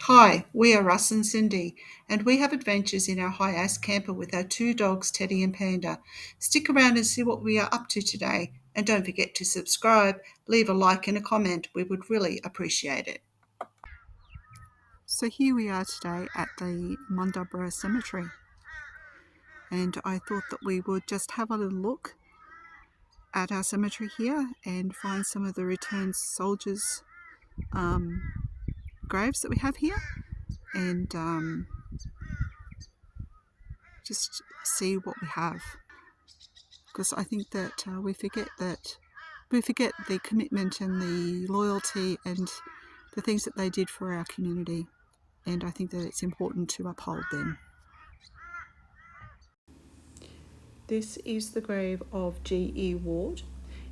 Hi, we are Russ and Cindy, and we have adventures in our high-ass camper with our two dogs, Teddy and Panda. Stick around and see what we are up to today, and don't forget to subscribe, leave a like and a comment. We would really appreciate it. So here we are today at the Mundubbera Cemetery, and I thought that we would just have a little look at our cemetery here and find some of the returned soldiers' graves that we have here, and just see what we have, because I think that we forget the commitment and the loyalty and the things that they did for our community, and I think that it's important to uphold them. This is the grave of G.E. Ward.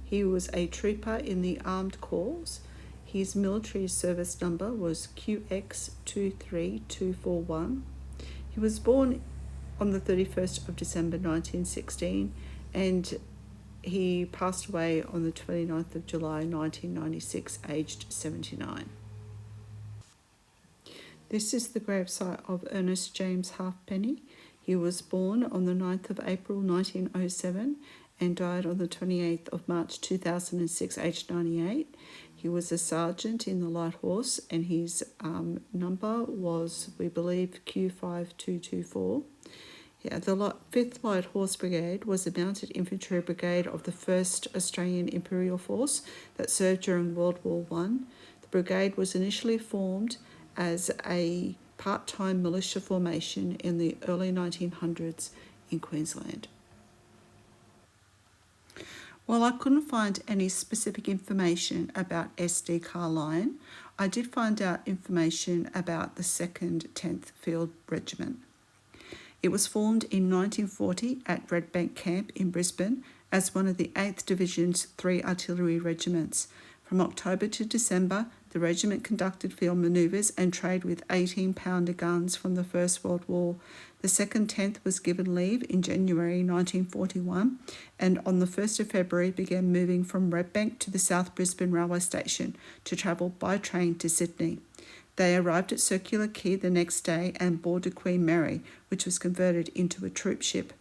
He was a trooper in the Armed Corps. His military service number was QX23241. He was born on the 31st of December 1916, and he passed away on the 29th of July 1996, aged 79. This is the gravesite of Ernest James Halfpenny. He was born on the 9th of April 1907 and died on the 28th of March 2006, aged 98. He was a sergeant in the Light Horse, and his number was, we believe, Q5224. The 5th Light Horse Brigade was a mounted infantry brigade of the 1st Australian Imperial Force that served during World War I. The brigade was initially formed as a part-time militia formation in the early 1900s in Queensland. While I couldn't find any specific information about SD Carline, I did find out information about the 2nd 10th Field Regiment. It was formed in 1940 at Red Bank Camp in Brisbane as one of the 8th Division's 3 artillery regiments. From October to December, the regiment conducted field manoeuvres and trained with 18-pounder guns from the First World War. The 2nd 10th was given leave in January 1941, and on the 1st of February began moving from Red Bank to the South Brisbane railway station to travel by train to Sydney. They arrived at Circular Quay the next day and boarded Queen Mary, which was converted into a troop ship.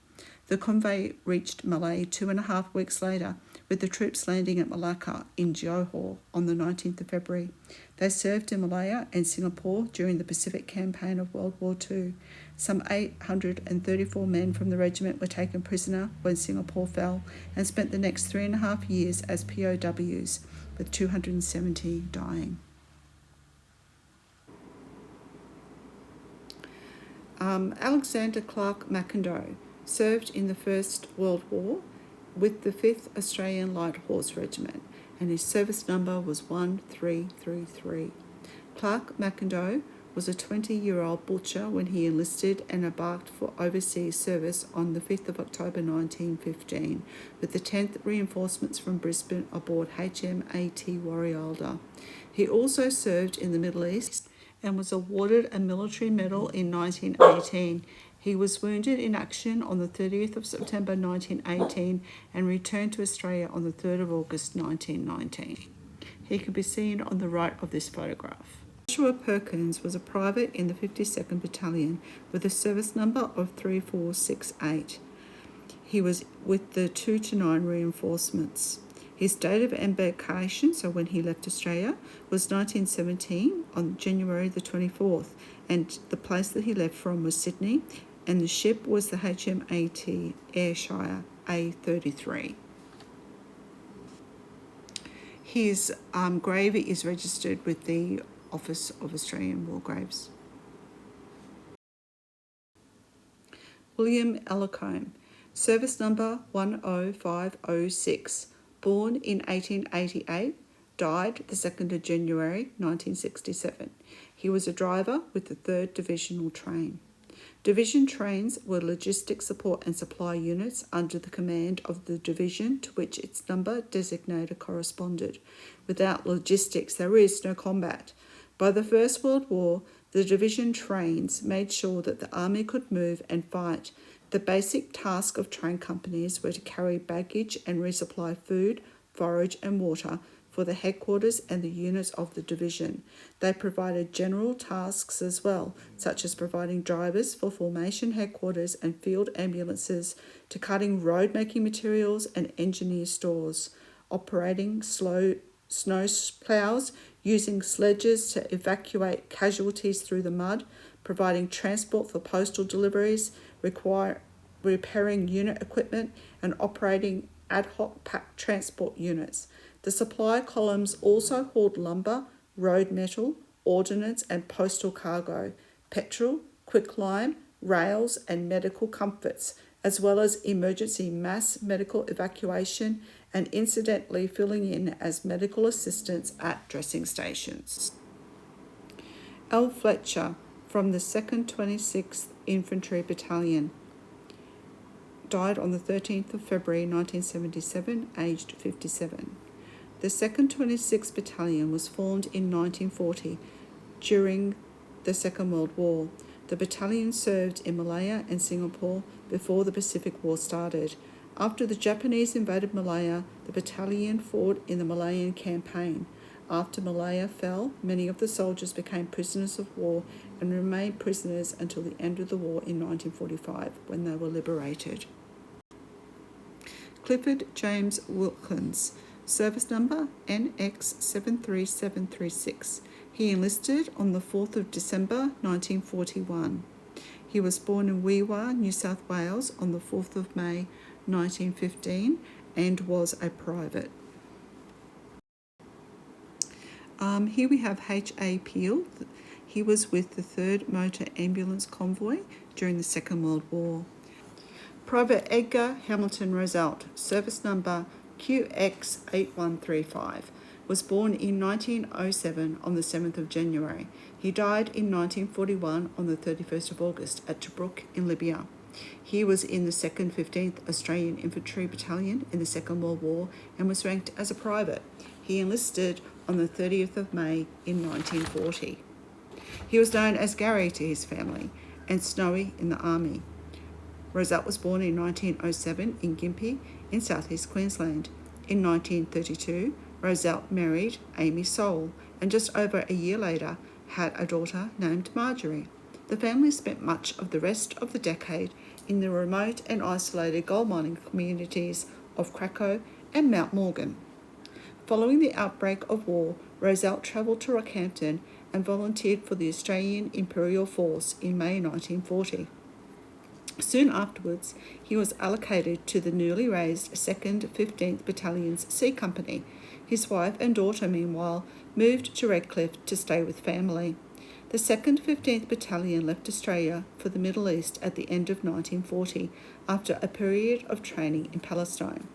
The convoy reached Malaya 2.5 weeks later, with the troops landing at Malacca in Johor on the 19th of February. They served in Malaya and Singapore during the Pacific Campaign of World War II. Some 834 men from the regiment were taken prisoner when Singapore fell and spent the next 3.5 years as POWs, with 270 dying. Alexander Clark McIndoe served in the First World War with the 5th Australian Light Horse Regiment, and his service number was 1333. Clark McIndoe was a 20-year-old butcher when he enlisted and embarked for overseas service on the 5th of October 1915 with the 10th Reinforcements from Brisbane aboard HMAT Warrialda. He also served in the Middle East and was awarded a military medal in 1918. He was wounded in action on the 30th of September 1918 and returned to Australia on the 3rd of August 1919. He can be seen on the right of this photograph. Joshua Perkins was a private in the 52nd Battalion with a service number of 3468. He was with the 2 to 9 reinforcements. His date of embarkation, so when he left Australia, was 1917 on January the 24th, and the place that he left from was Sydney, and the ship was the HMAT Ayrshire A33. His grave is registered with the Office of Australian War Graves. William Ellacombe, service number 10506. Born in 1888, died the 2nd of January 1967. He was a driver with the 3rd Divisional Train. Division trains were logistic support and supply units under the command of the division to which its number designator corresponded. Without logistics, there is no combat. By the First World War, the division trains made sure that the army could move and fight. The basic task of train companies were to carry baggage and resupply food, forage and water for for the headquarters and the units of the division. They provided general tasks as well, such as providing drivers for formation headquarters and field ambulances, to cutting road-making materials and engineer stores, operating snow ploughs, using sledges to evacuate casualties through the mud, providing transport for postal deliveries, repairing unit equipment, and operating ad hoc pack transport units. The supply columns also hauled lumber, road metal, ordnance and postal cargo, petrol, quicklime, rails and medical comforts, as well as emergency mass medical evacuation and incidentally filling in as medical assistants at dressing stations. L. Fletcher from the 2nd 26th Infantry Battalion died on the 13th of February 1977, aged 57. The 2nd 26th Battalion was formed in 1940 during the Second World War. The battalion served in Malaya and Singapore before the Pacific War started. After the Japanese invaded Malaya, the battalion fought in the Malayan Campaign. After Malaya fell, many of the soldiers became prisoners of war and remained prisoners until the end of the war in 1945, when they were liberated. Clifford James Wilkins, service number NX73736. He enlisted on the 4th of December 1941. He was born in Wee-Waa, New South Wales on the 4th of May 1915 and was a private. Here we have H.A. Peel. He was with the 3rd Motor Ambulance Convoy during the Second World War. Private Edgar Hamilton Roosevelt, service number QX8135, was born in 1907 on the 7th of January. He died in 1941 on the 31st of August at Tobruk in Libya. He was in the 2nd 15th Australian Infantry Battalion in the Second World War and was ranked as a private. He enlisted on the 30th of May in 1940. He was known as Gary to his family and Snowy in the Army. Roosevelt was born in 1907 in Gympie in southeast Queensland. In 1932, Roosevelt married Amy Soul and just over a year later had a daughter named Marjorie. The family spent much of the rest of the decade in the remote and isolated gold mining communities of Krakow and Mount Morgan. Following the outbreak of war, Roosevelt travelled to Rockhampton and volunteered for the Australian Imperial Force in May 1940. Soon afterwards, he was allocated to the newly raised 2nd 15th Battalion's C Company. His wife and daughter, meanwhile, moved to Redcliffe to stay with family. The 2nd 15th Battalion left Australia for the Middle East at the end of 1940 after a period of training in Palestine.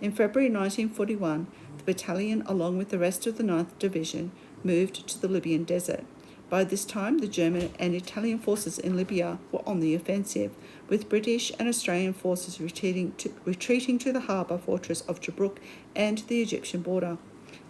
In February 1941, the battalion, along with the rest of the 9th Division, moved to the Libyan desert. By this time, the German and Italian forces in Libya were on the offensive, with British and Australian forces retreating to the harbour fortress of Tobruk and the Egyptian border.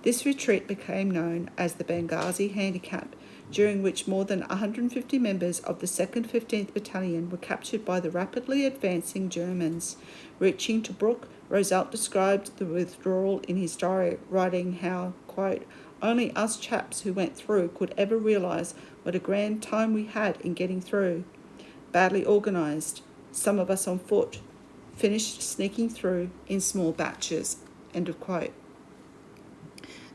This retreat became known as the Benghazi Handicap, during which more than 150 members of the 2nd 15th Battalion were captured by the rapidly advancing Germans. Reaching Tobruk, Roosevelt described the withdrawal in his diary, writing how, quote, "Only us chaps who went through could ever realise what a grand time we had in getting through. Badly organised, some of us on foot, finished sneaking through in small batches," end of quote.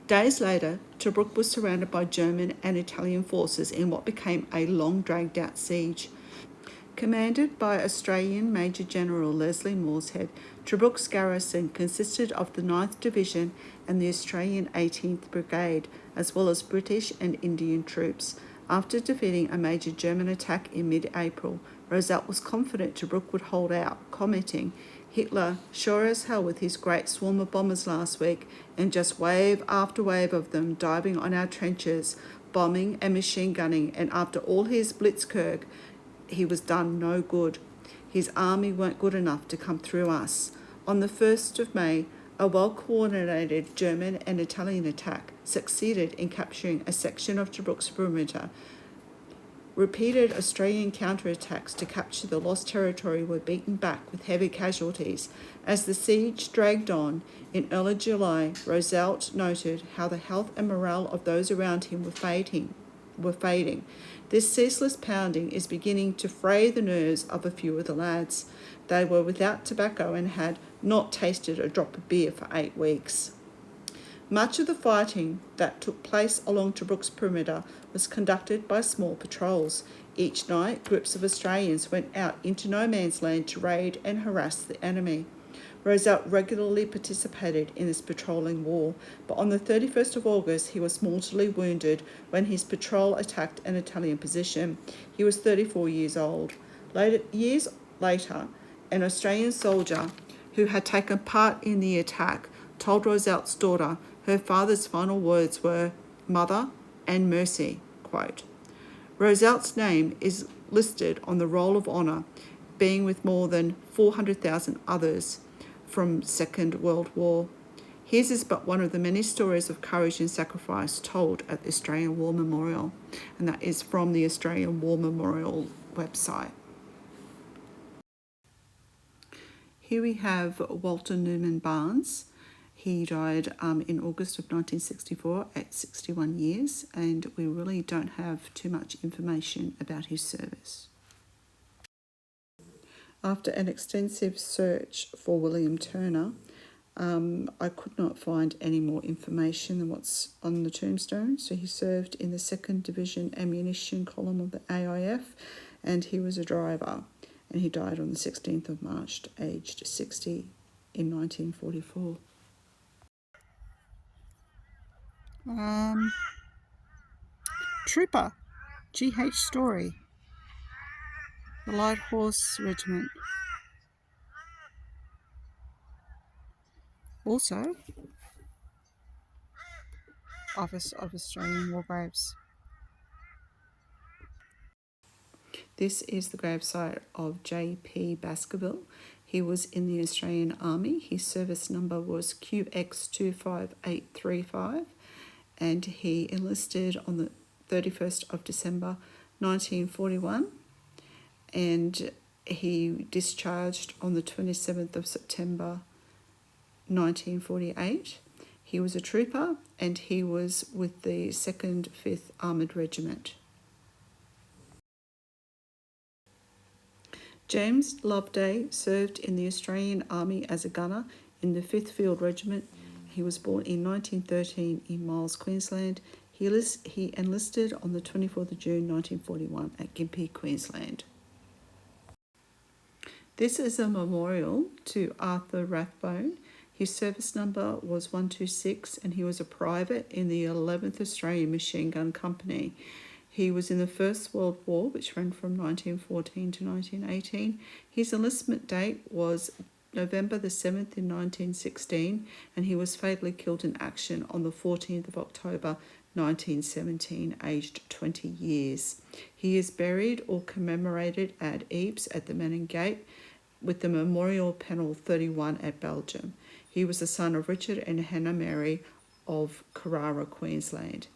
Days later, Tobruk was surrounded by German and Italian forces in what became a long dragged-out siege. Commanded by Australian Major General Leslie Morshead, Tobruk's garrison consisted of the 9th Division and the Australian 18th Brigade, as well as British and Indian troops. After defeating a major German attack in mid-April, Roosevelt was confident Tobruk would hold out, commenting, "Hitler sure as hell with his great swarm of bombers last week, and just wave after wave of them diving on our trenches, bombing and machine gunning, and after all his blitzkrieg, he was done no good. His army weren't good enough to come through us." On the 1st of May, a well-coordinated German and Italian attack succeeded in capturing a section of Tobruk's perimeter. Repeated Australian counterattacks to capture the lost territory were beaten back with heavy casualties. As the siege dragged on, in early July, Roosevelt noted how the health and morale of those around him were fading. This ceaseless pounding is beginning to fray the nerves of a few of the lads. They were without tobacco and had not tasted a drop of beer for 8 weeks. Much of the fighting that took place along Tobruk's perimeter was conducted by small patrols. Each night, groups of Australians went out into no man's land to raid and harass the enemy. Roosevelt regularly participated in this patrolling war, but on the 31st of August he was mortally wounded when his patrol attacked an Italian position. He was 34 years old. Years later, an Australian soldier who had taken part in the attack told Roosevelt's daughter her father's final words were, "Mother and mercy," quote. Roosevelt's name is listed on the Roll of Honour, being with more than 400,000 others from Second World War. His is but one of the many stories of courage and sacrifice told at the Australian War Memorial, and that is from the Australian War Memorial website. Here we have Walter Newman Barnes. He died in August of 1964 at 61 years, and we really don't have too much information about his service. After an extensive search for William Turner, I could not find any more information than what's on the tombstone. So he served in the 2nd Division Ammunition Column of the AIF, and he was a driver. And he died on the 16th of March, aged 60, in 1944. Trooper, G.H. Story, the Light Horse Regiment. Also, Office of Australian War Graves. This is the gravesite of J.P. Baskerville. He was in the Australian Army. His service number was QX25835, and he enlisted on the 31st of December 1941, and he discharged on the 27th of September 1948. He was a trooper, and he was with the 2nd 5th Armoured Regiment. James Loveday served in the Australian Army as a gunner in the 5th Field Regiment. He was born in 1913 in Miles, Queensland. He enlisted on the 24th of June 1941 at Gympie, Queensland. This is a memorial to Arthur Rathbone. His service number was 126, and he was a private in the 11th Australian Machine Gun Company. He was in the First World War, which ran from 1914 to 1918. His enlistment date was November the 7th in 1916, and he was fatally killed in action on the 14th of October 1917, aged 20 years. He is buried or commemorated at Ypres at the Manning Gate with the Memorial Panel 31 at Belgium. He was the son of Richard and Hannah Mary of Carrara, Queensland.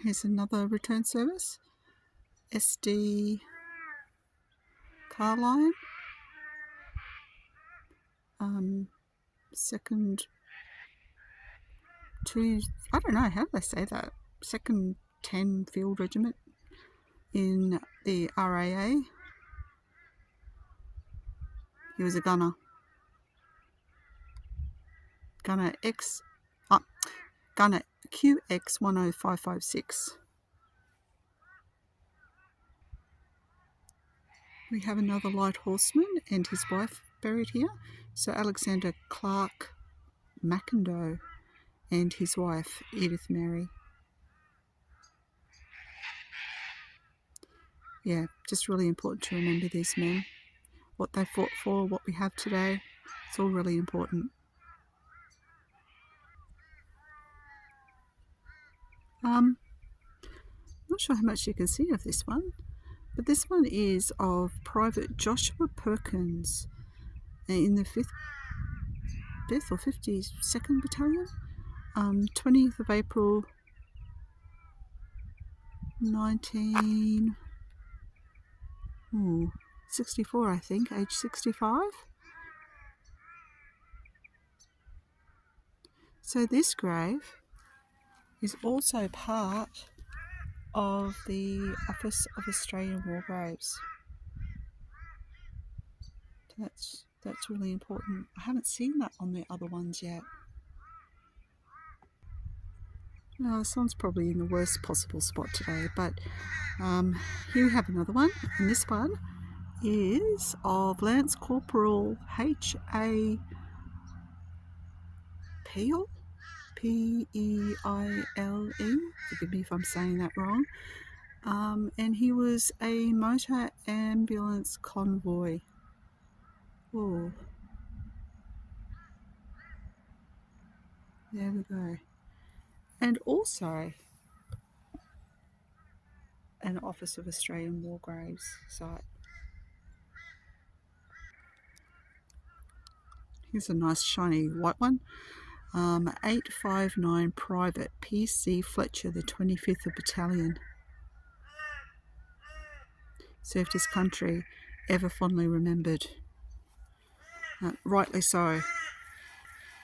Here's another return service. SD Car Line. Second to, I don't know, how do they say that? Second 10 Field Regiment in the RAA. He was a gunner. Gunner QX10556. We have another light horseman and his wife buried here. So Alexander Clark McIndoe and his wife Edith Mary. Yeah, just really important to remember these men, what they fought for, what we have today. It's all really important. Not sure how much you can see of this one, but this one is of Private Joshua Perkins in the 5th or 52nd Battalion, 20th of April 1964, I think, age 65. So this grave is also part of the Office of Australian War Graves. That's really important. I haven't seen that on the other ones yet. Now, this one's probably in the worst possible spot today, but here we have another one, and this one is of Lance Corporal H.A. Peel, P-E-I-L-E, forgive me if I'm saying that wrong, and he was a motor ambulance convoy. Oh, there we go. And also an Office of Australian War Graves site. Here's a nice shiny white one. 859 Private P.C. Fletcher, the 25th Battalion. Served his country, ever fondly remembered. Rightly so.